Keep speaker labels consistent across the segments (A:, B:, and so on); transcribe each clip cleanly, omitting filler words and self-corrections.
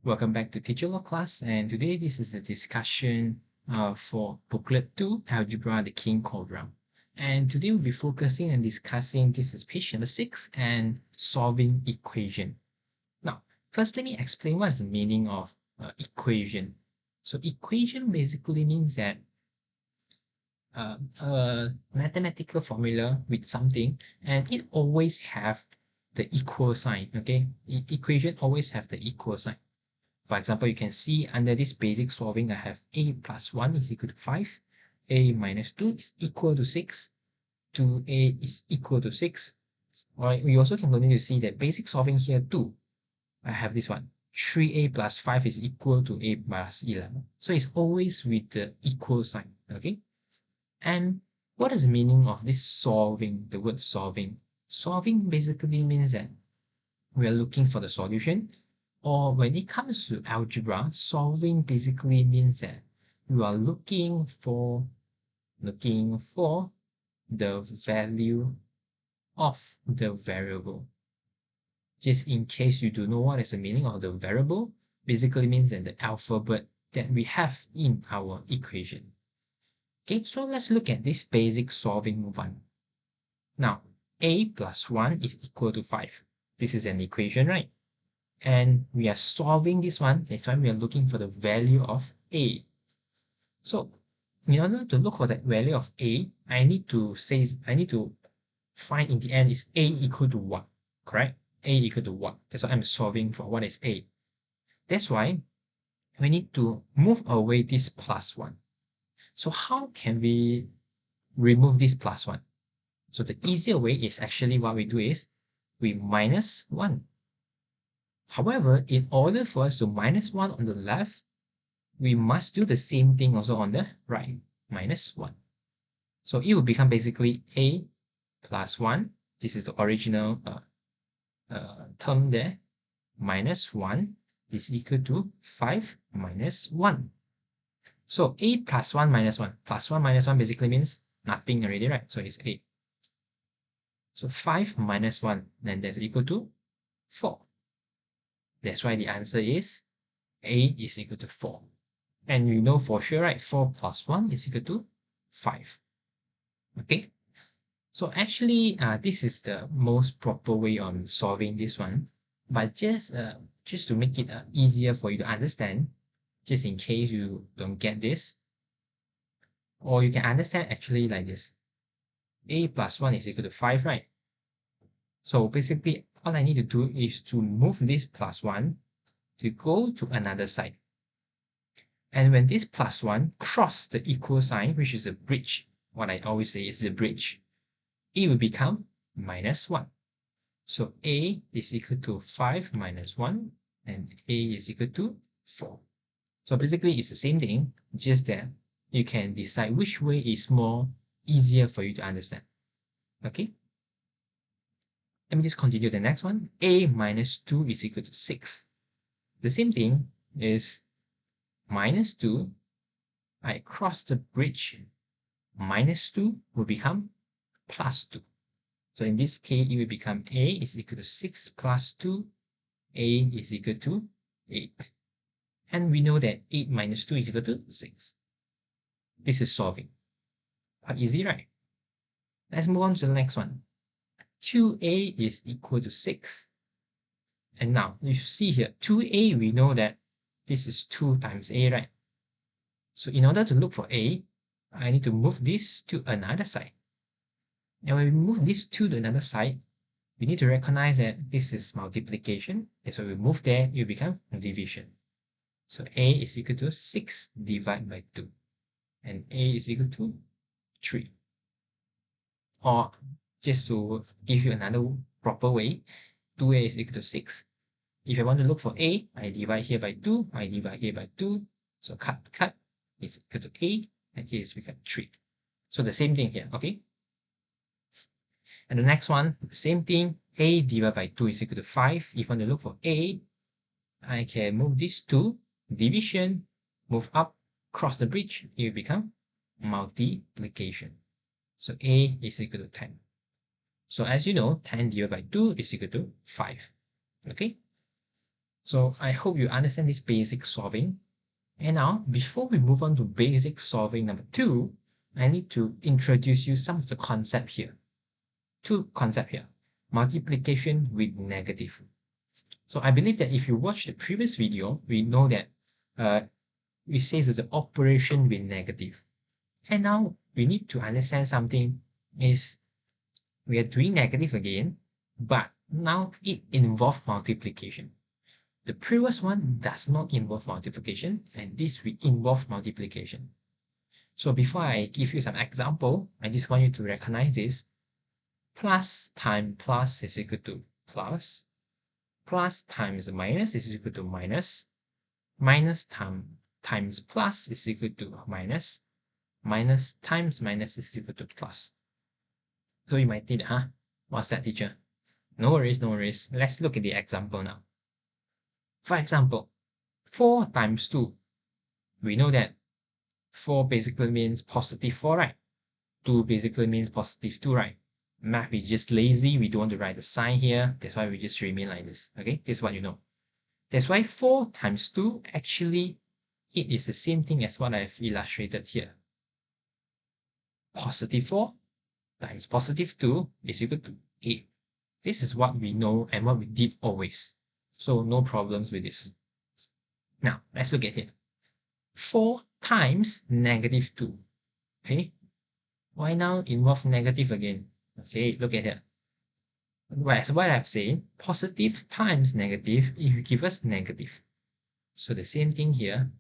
A: Welcome back to Teacher Law class, and today this is a discussion for Booklet 2, Algebra the King Cobras. And today we'll be focusing on discussing this is page number 6 and solving equation. Now, first let me explain what is the meaning of equation. So equation basically means that a mathematical formula with something and it always have the equal sign, okay? Equation always have the equal sign. For example, you can see under this basic solving, I have a plus 1 is equal to 5, a minus 2 is equal to 6, 2a is equal to 6. Alright, we also can continue to see that basic solving here too. I have this one, 3a plus 5 is equal to a plus 11. So it's always with the equal sign, okay? And what is the meaning of this solving, the word solving? Solving basically means that we are looking for the solution, or when it comes to algebra, solving basically means that you are looking for the value of the variable. Just in case you don't know what is the meaning of the variable, basically means that the alphabet that we have in our equation. Okay, so let's look at this basic solving one. Now, a plus 1 is equal to 5. This is an equation, right? And we are solving this one. That's why we are looking for the value of a. So in order to look for that value of a, I need to find in the end is a equal to what, correct? A equal to what? That's what I'm solving for. What is a? That's why we need to move away this plus 1. So how can we remove this plus 1? So the easier way is actually what we do is we minus 1. However, in order for us to minus 1 on the left, we must do the same thing also on the right, minus 1. So it will become basically a plus 1. This is the original term there. Minus 1 is equal to 5 minus 1. So a plus 1 minus 1. Plus 1 minus 1 basically means nothing already, right? So it's a. So 5 minus 1, then that's equal to 4. That's why the answer is a is equal to 4. And you know for sure, right? 4 plus 1 is equal to 5. Okay? So actually, this is the most proper way on solving this one. But just to make it easier for you to understand, just in case you don't get this, or you can understand actually like this. A plus 1 is equal to 5, right? So basically, all I need to do is to move this plus 1 to go to another side. And when this plus 1 cross the equal sign, which is a bridge, what I always say is the bridge, it will become minus 1. So a is equal to 5 minus 1, and a is equal to 4. So basically, it's the same thing, just that you can decide which way is more easier for you to understand. Okay? Let me just continue the next one. A minus 2 is equal to 6. The same thing is minus 2. I cross the bridge. Minus 2 will become plus 2. So in this case, it will become a is equal to 6 plus 2. A is equal to 8. And we know that 8 minus 2 is equal to 6. This is solving. Quite easy, right? Let's move on to the next one. 2a is equal to 6. And now, you see here, 2a, we know that this is 2 times a, right? So in order to look for a, I need to move this to another side. And when we move this to another side, we need to recognize that this is multiplication. That's why we move there, it will become division. So a is equal to 6 divided by 2. And a is equal to 3. Or just to give you another proper way, 2a is equal to 6. If I want to look for a, I divide here by 2, I divide here by 2. So cut is equal to a, and here is equal to 3. So the same thing here, okay? And the next one, same thing, a divided by 2 is equal to 5. If I want to look for a, I can move this to division, move up, cross the bridge, it will become multiplication. So a is equal to 10. So as you know, 10 divided by 2 is equal to 5. Okay? So I hope you understand this basic solving. And now, before we move on to basic solving number 2, I need to introduce you some of the concept here. Two concept here. Multiplication with negative. So I believe that if you watch the previous video, we know that it says it's an operation with negative. And now we need to understand something is we are doing negative again, but now it involves multiplication. The previous one does not involve multiplication, and this will involve multiplication. So before I give you some example, I just want you to recognize this. Plus times plus is equal to plus. Plus times minus is equal to minus. Minus times plus is equal to minus. Minus times minus is equal to plus. So you might think, what's that, teacher? No worries, no worries. Let's look at the example now. For example, 4 times 2. We know that 4 basically means positive 4, right? 2 basically means positive 2, right? Math is just lazy. We don't want to write the sign here. That's why we just remain like this. Okay, this is what you know. That's why 4 times 2, actually, it is the same thing as what I've illustrated here. Positive 4 times positive 2 is equal to 8. This is what we know and what we did always. So no problems with this. Now, let's look at it. 4 times negative 2. Okay, why now involve negative again? Okay, look at it. As what I've said, positive times negative, it will give us negative. So the same thing here,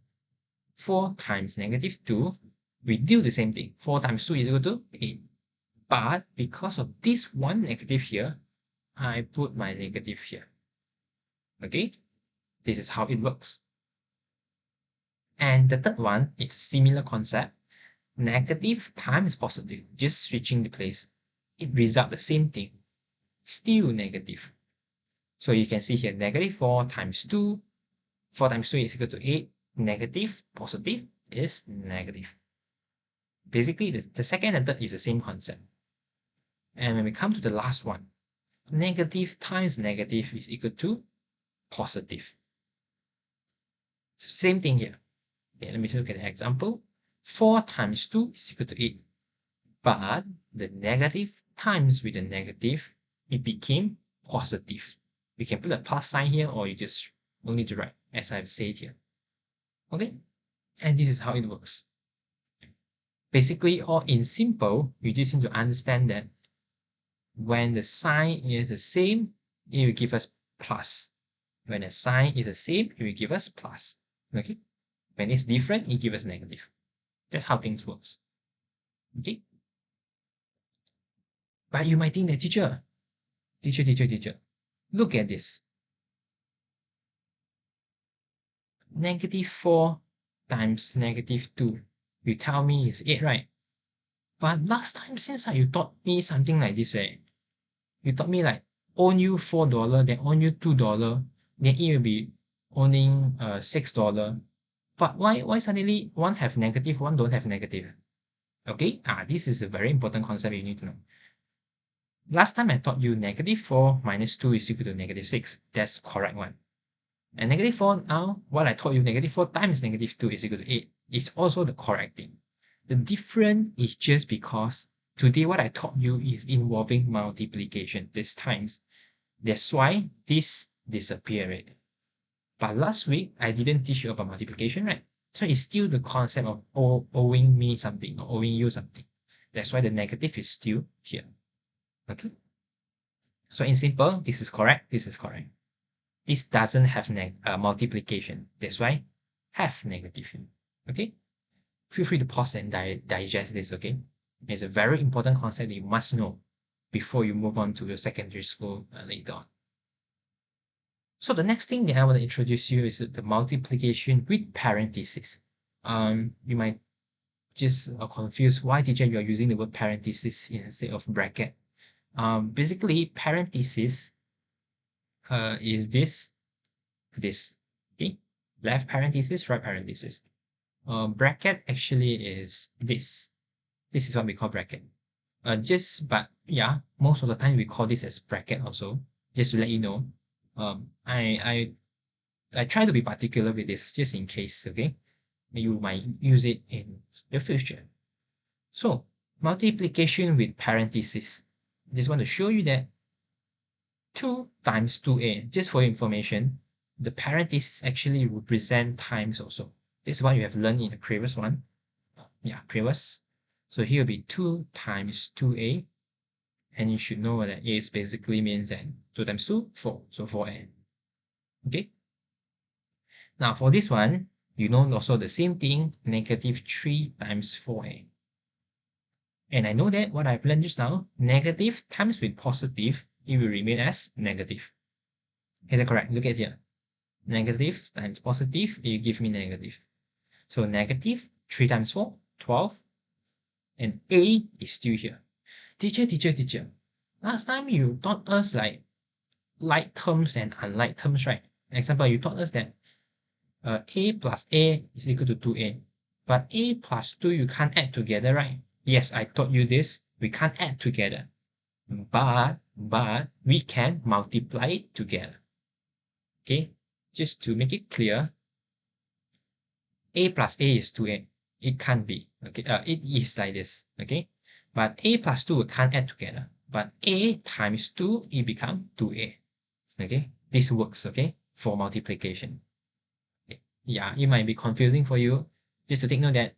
A: 4 times negative 2, we do the same thing. 4 times 2 is equal to 8. But because of this one negative here, I put my negative here. Okay, this is how it works. And the third one is a similar concept. Negative times positive, just switching the place. It results the same thing, still negative. So you can see here, negative 4 times 2. 4 times 2 is equal to 8. Negative, positive is negative. Basically, the second and third is the same concept. And when we come to the last one, negative times negative is equal to positive. Same thing here. Okay, let me look at the example. 4 times 2 is equal to 8. But the negative times with the negative, it became positive. We can put a plus sign here, or you just don't need to write, as I've said here. Okay? And this is how it works. Basically, or in simple, you just need to understand that when the sign is the same, it will give us plus. When the sign is the same, it will give us plus. Okay? When it's different, it gives us negative. That's how things works. Okay? But you might think that, teacher, look at this. Negative 4 times negative 2. You tell me it's 8, right? But last time seems like you taught me something like this, right? You taught me like, own you $4, then own you $2, then it will be owning $6. But why suddenly one have negative, one don't have negative? Okay, this is a very important concept you need to know. Last time I taught you negative 4 minus 2 is equal to negative 6. That's correct one. And negative 4 now, what I taught you, negative 4 times negative 2 is equal to 8. It's also the correct thing. The difference is just because today what I taught you is involving multiplication this times. That's why this disappeared. But last week, I didn't teach you about multiplication, right? So it's still the concept of owing me something or owing you something. That's why the negative is still here. Okay? So in simple, this is correct, this is correct. This doesn't have multiplication. That's why have negative. Okay? Feel free to pause and digest this, okay? It's a very important concept that you must know before you move on to your secondary school later on. So the next thing that I want to introduce you is the multiplication with parenthesis. You might just confuse why, teacher, you are using the word parenthesis instead of bracket. Basically, parenthesis is this, okay? Left parenthesis, right parenthesis. Bracket actually is this. This is what we call bracket. But yeah, most of the time we call this as bracket also. Just to let you know. I I try to be particular with this just in case, okay? You might use it in the future. So, multiplication with parentheses. Just want to show you that 2 times 2a, just for your information, the parentheses actually represent times also. This is what you have learned in the previous one. Yeah, previous. So here will be 2 times 2a, and you should know that a basically means that 2 times 2, 4, so 4a. Okay? Now for this one, you know also the same thing, negative 3 times 4a. And I know that what I've learned just now, negative times with positive, it will remain as negative. Is that correct? Look at here. Negative times positive, it will give me negative. So negative 3 times 4, 12. And a is still here. Teacher. Last time you taught us like like terms and unlike terms, right? Example, you taught us that a plus a is equal to 2a. But a plus 2 you can't add together, right? Yes, I taught you this. We can't add together. But we can multiply it together. Okay? Just to make it clear, a plus a is 2a. It can't be. Okay, it is like this. Okay? But a plus 2 we can't add together. But a times 2, it becomes 2a. Okay? This works, okay? For multiplication. Yeah, it might be confusing for you. Just to take note that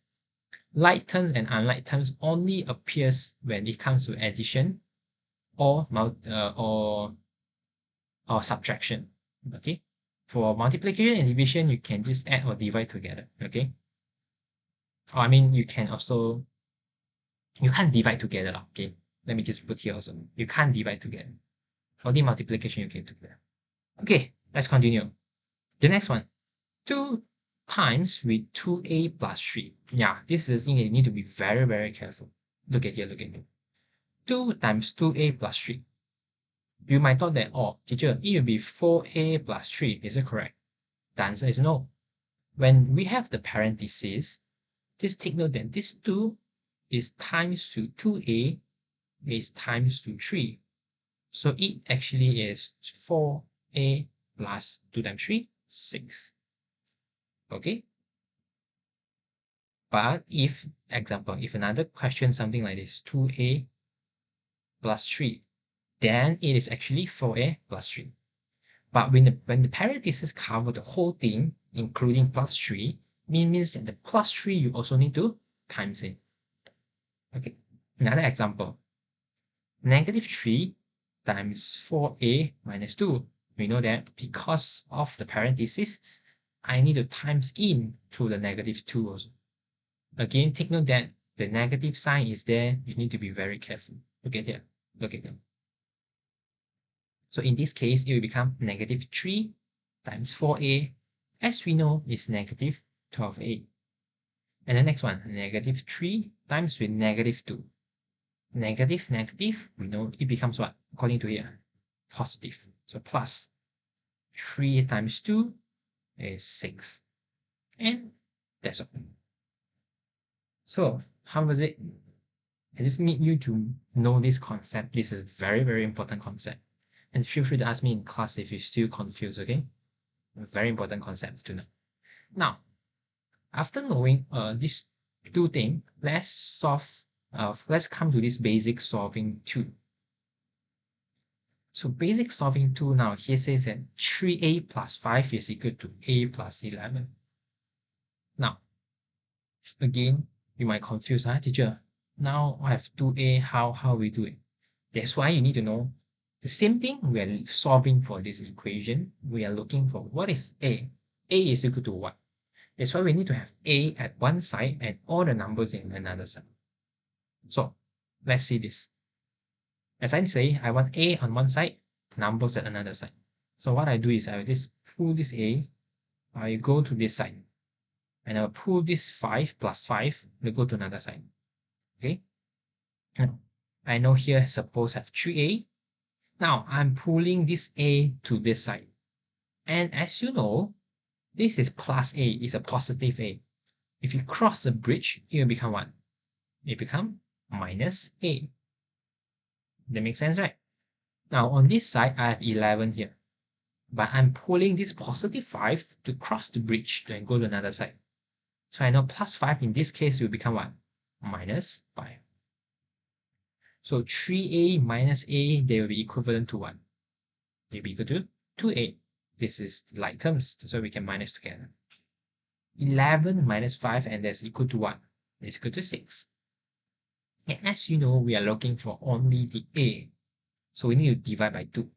A: like terms and unlike terms only appears when it comes to addition or subtraction. Okay, for multiplication and division, you can just add or divide together. Okay, or I mean, you can't divide together. Okay, let me just put here also. You can't divide together. For the multiplication, you can do together. Okay, let's continue. The next one, 2 times with 2a plus 3. Yeah, this is the thing you need to be very, very careful. Look at here. 2 times 2a plus 3. You might thought that, oh, teacher, it will be 4a plus 3. Is it correct? The answer is no. When we have the parentheses, just take note that this 2 is times to 2a is times to 3. So it actually is 4a plus 2 times 3, 6. Okay? But if, example, if another question something like this, 2a plus 3, then it is actually 4a plus 3. But when the parentheses cover the whole thing, including plus 3, means that the plus 3 you also need to times it. Okay, another example. Negative 3 times 4a minus 2. We know that because of the parentheses, I need to times in to the negative 2 also. Again, take note that the negative sign is there. You need to be very careful. Look at here. So in this case, it will become negative 3 times 4a, as we know, is negative 12a. And the next one, negative 3 times with negative 2. Negative, we know it becomes what? According to here, positive. So plus 3 times 2 is 6. And that's all. So how was it? I just need you to know this concept. This is a very, very important concept. And feel free to ask me in class if you're still confused, okay? A very important concept to know. Now, after knowing these two things, let's come to this basic solving 2. So basic solving 2 now, here says that 3a plus 5 is equal to a plus 11. Now, again, you might confuse, teacher, now I have 2a, how we do it? That's why you need to know the same thing we are solving for this equation. We are looking for what is a. A is equal to what? That's why we need to have a at one side and all the numbers in another side. So let's see this. As I say, I want a on one side, numbers at another side. So what I do is I will just pull this a, I go to this side, and I'll pull this 5 plus 5 to go to another side. Okay? Now, I know here suppose I have 3a. Now I'm pulling this a to this side. And as you know, this is plus a, is a positive a. If you cross the bridge, it will become what? It become minus a. That makes sense, right? Now on this side, I have 11 here. but I'm pulling this positive 5 to cross the bridge and go to another side. So I know plus 5 in this case will become what? Minus 5. So 3a minus a, they will be equivalent to what? They'll be equal to 2a. This is the like terms, so we can minus together. 11 minus 5, and that's equal to what? It's equal to 6. And as you know, we are looking for only the a. So we need to divide by 2.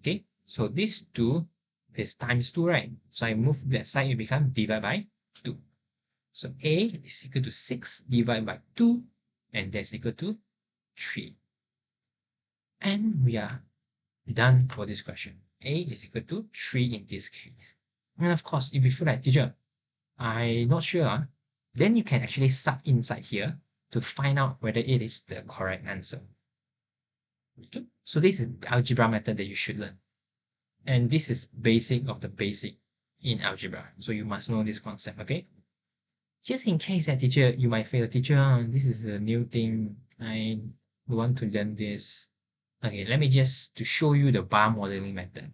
A: Okay, so this 2 is times 2, right? So I move that side, it becomes divided by 2. So a is equal to 6 divided by 2, and that's equal to 3. And we are done for this question. A is equal to 3 in this case. And of course, if you feel like, teacher, I'm not sure, then you can actually sub inside here to find out whether it is the correct answer. Okay? So this is the algebra method that you should learn. And this is basic of the basic in algebra. So you must know this concept, okay? Just in case that teacher, you might feel, teacher, this is a new thing. I want to learn this. Okay, let me just to show you the bar modeling method.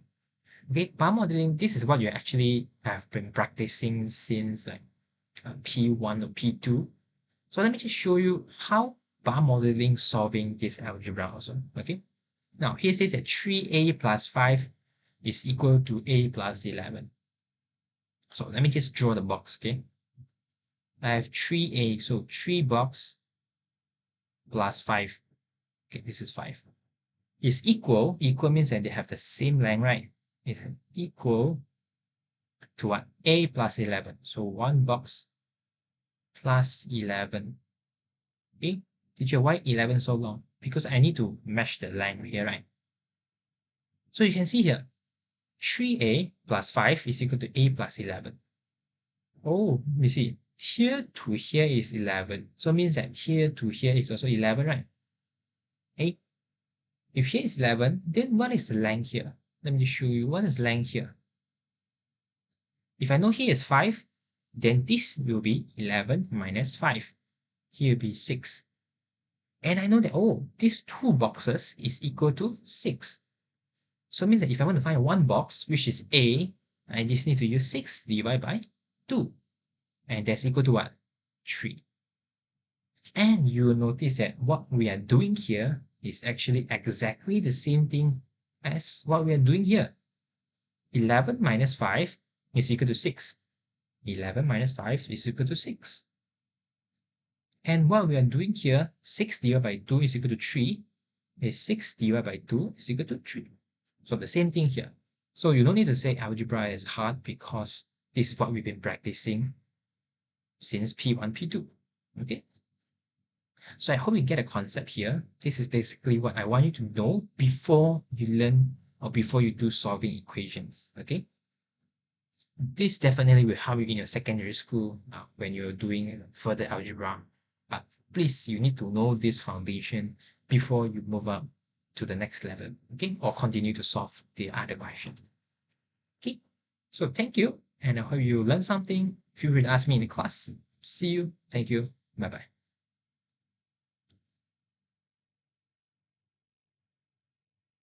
A: Okay, bar modeling, this is what you actually have been practicing since like P1 or P2. So let me just show you how bar modeling solving this algebra also. Okay, now here says that 3a plus 5 is equal to a plus 11. So let me just draw the box. Okay, I have 3a, so 3 box plus 5. Okay, this is 5 is equal. Equal means that they have the same length, right? It's equal to what? A plus 11. So 1 box plus 11. Okay, teacher, why 11 so long? Because I need to match the length here, right? So you can see here, 3a plus 5 is equal to a plus 11. Oh, you see, here to here is 11. So it means that here to here is also 11, right? Okay. If here is 11, then what is the length here? Let me just show you what is length here. If I know here is 5, then this will be 11 minus 5. Here will be 6. And I know that, oh, these 2 boxes is equal to 6. So it means that if I want to find one box, which is A, I just need to use 6 divided by 2. And that's equal to what? 3. And you will notice that what we are doing here is actually exactly the same thing as what we are doing here. 11 minus 5 is equal to 6. 11 minus 5 is equal to 6. And what we are doing here, 6 divided by 2 is equal to 3. Is 6 divided by 2 is equal to 3. So the same thing here. So you don't need to say algebra is hard because this is what we've been practicing since P1, P2. Okay? So I hope you get a concept here. This is basically what I want you to know before you learn or before you do solving equations. Okay? This definitely will help you in your secondary school when you're doing further algebra. But please, you need to know this foundation before you move up to the next level, okay? Or continue to solve the other question. Okay, so thank you, and I hope you learned something. Feel free to ask me in the class. See you. Thank you. Bye-bye.